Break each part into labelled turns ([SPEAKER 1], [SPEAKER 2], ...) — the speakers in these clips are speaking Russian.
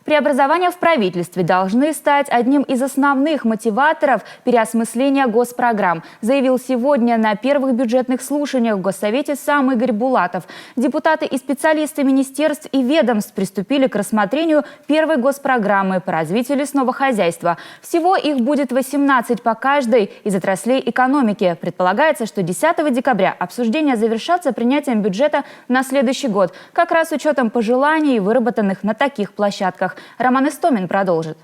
[SPEAKER 1] Преобразования в правительстве должны стать одним из основных мотиваторов переосмысления госпрограмм, заявил сегодня на первых бюджетных слушаниях в Госсовете сам Игорь Булатов. Депутаты и специалисты министерств и ведомств приступили к рассмотрению первой госпрограммы по развитию лесного хозяйства. Всего их будет 18 по каждой из отраслей экономики. Предполагается, что 10 декабря обсуждения завершатся принятием бюджета на следующий год, как раз с учетом пожеланий, выработанных на таких площадках. Роман Истомин продолжит.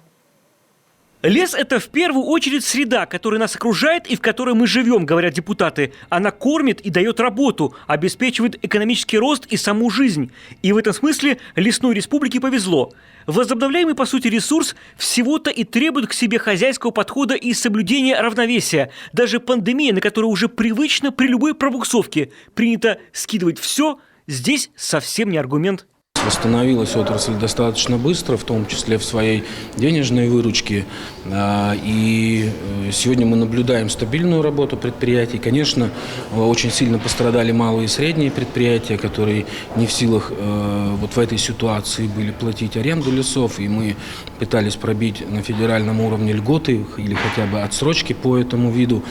[SPEAKER 2] Лес – это в первую очередь среда, которая нас окружает и в которой мы живем, говорят депутаты. Она кормит и дает работу, обеспечивает экономический рост и саму жизнь. И в этом смысле лесной республике повезло. Возобновляемый, по сути, ресурс всего-то и требует к себе хозяйского подхода и соблюдения равновесия. Даже пандемия, на которую уже привычно при любой пробуксовке принято скидывать все, здесь совсем не аргумент.
[SPEAKER 3] Восстановилась отрасль достаточно быстро, в том числе в своей денежной выручке. И сегодня мы наблюдаем стабильную работу предприятий. Конечно, очень сильно пострадали малые и средние предприятия, которые не в силах вот в этой ситуации были платить аренду лесов. И мы пытались пробить на федеральном уровне льготы или хотя бы отсрочки по этому виду.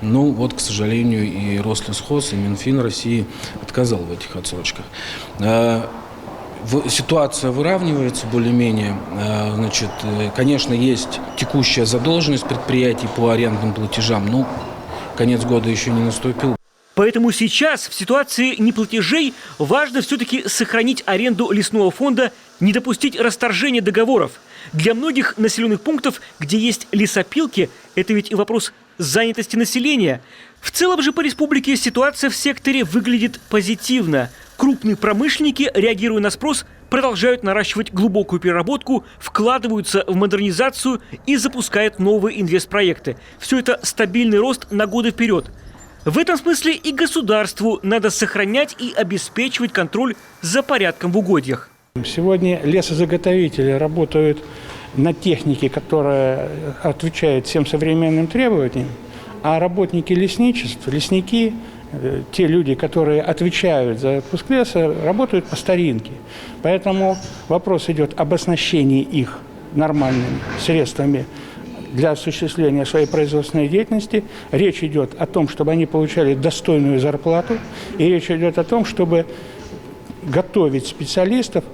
[SPEAKER 3] Но вот, к сожалению, и Рослесхоз, и Минфин России отказал в этих отсрочках. Ситуация выравнивается более-менее. Значит, конечно, есть текущая задолженность предприятий по арендным платежам, но конец года еще не наступил.
[SPEAKER 2] Поэтому сейчас, в ситуации неплатежей, важно все-таки сохранить аренду лесного фонда, не допустить расторжения договоров. Для многих населенных пунктов, где есть лесопилки, это ведь и вопрос занятости населения. В целом же по республике ситуация в секторе выглядит позитивно. Крупные промышленники, реагируя на спрос, продолжают наращивать глубокую переработку, вкладываются в модернизацию и запускают новые инвестпроекты. Все это стабильный рост на годы вперед. В этом смысле и государству надо сохранять и обеспечивать контроль за порядком в угодьях.
[SPEAKER 4] Сегодня лесозаготовители работают на технике, которая отвечает всем современным требованиям, а работники лесничества, лесники, те люди, которые отвечают за отпуск леса, работают по старинке. Поэтому вопрос идет об оснащении их нормальными средствами для осуществления своей производственной деятельности. Речь идет о том, чтобы они получали достойную зарплату, и речь идет о том, чтобы готовить специалистов.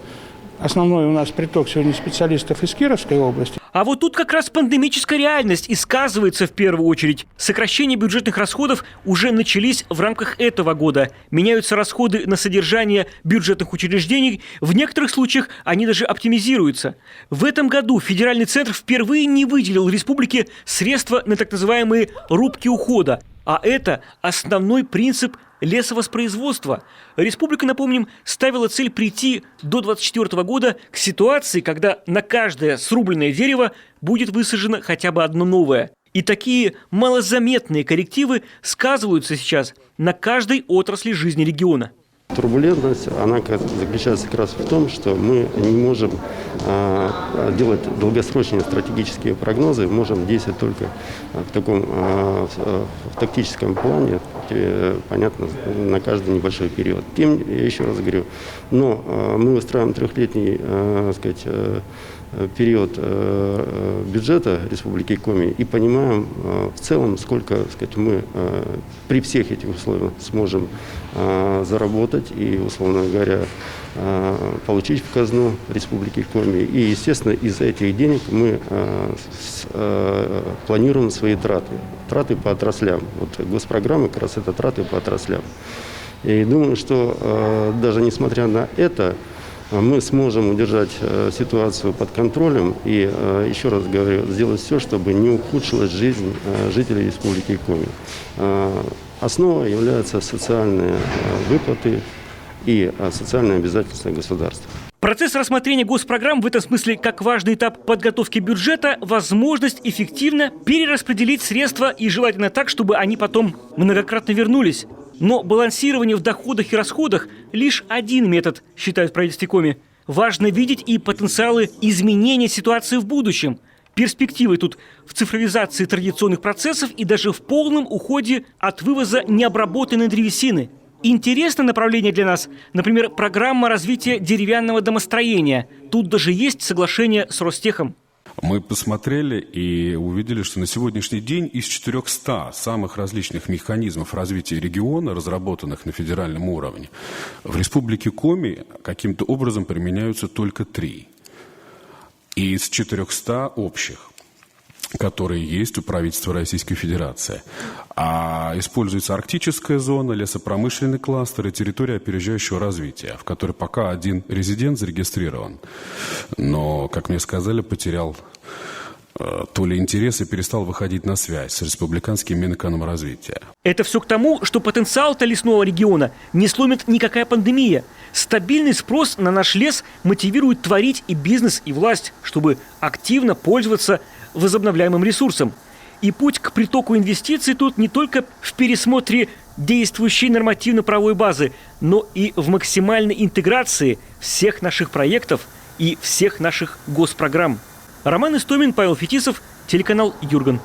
[SPEAKER 4] Основной у нас приток сегодня специалистов из Кировской области.
[SPEAKER 2] А вот тут как раз пандемическая реальность и сказывается в первую очередь. Сокращения бюджетных расходов уже начались в рамках этого года. Меняются расходы на содержание бюджетных учреждений. В некоторых случаях они даже оптимизируются. В этом году федеральный центр впервые не выделил республике средства на так называемые рубки ухода. А это основной принцип лесовоспроизводства. Республика, напомним, ставила цель прийти до 2024 года к ситуации, когда на каждое срубленное дерево будет высажено хотя бы одно новое. И такие малозаметные коррективы сказываются сейчас на каждой отрасли жизни региона.
[SPEAKER 5] Турбулентность, она заключается как раз в том, что мы не можем делать долгосрочные стратегические прогнозы, можем действовать только в таком в тактическом плане, понятно, на каждый небольшой период. Тем, я еще раз говорю, но мы устраиваем трехлетний, период бюджета Республики Коми и понимаем в целом, сколько, мы при всех этих условиях сможем заработать и, условно говоря, получить в казну Республики Коми. И, естественно, из этих денег мы планируем свои траты. Траты по отраслям. Вот госпрограмма как раз это траты по отраслям. И думаю, что даже несмотря на это, мы сможем удержать ситуацию под контролем и, еще раз говорю, сделать все, чтобы не ухудшилась жизнь жителей Республики Коми. Основой являются социальные выплаты и социальные обязательства государства.
[SPEAKER 2] Процесс рассмотрения госпрограмм в этом смысле как важный этап подготовки бюджета – возможность эффективно перераспределить средства и желательно так, чтобы они потом многократно вернулись. Но балансирование в доходах и расходах – лишь один метод, считают в правительстве Коми. Важно видеть и потенциалы изменения ситуации в будущем. Перспективы тут в цифровизации традиционных процессов и даже в полном уходе от вывоза необработанной древесины. Интересное направление для нас, например, программа развития деревянного домостроения. Тут даже есть соглашение с Ростехом.
[SPEAKER 6] Мы посмотрели и увидели, что на сегодняшний день из 400 самых различных механизмов развития региона, разработанных на федеральном уровне, в Республике Коми каким-то образом применяются только 3. И из 400 общих, которые есть у правительства Российской Федерации. А используется арктическая зона, лесопромышленный кластер и территория опережающего развития, в которой пока один резидент зарегистрирован, но, как мне сказали, потерял то ли интерес и перестал выходить на связь с республиканским Минэкономразвития.
[SPEAKER 2] Это все к тому, что потенциал-то лесного региона не сломит никакая пандемия. Стабильный спрос на наш лес мотивирует творить и бизнес, и власть, чтобы активно пользоваться возобновляемым ресурсом. И путь к притоку инвестиций тут не только в пересмотре действующей нормативно-правовой базы, но и в максимальной интеграции всех наших проектов и всех наших госпрограмм. Роман Истомин, Павел Фетисов, телеканал «Юрган».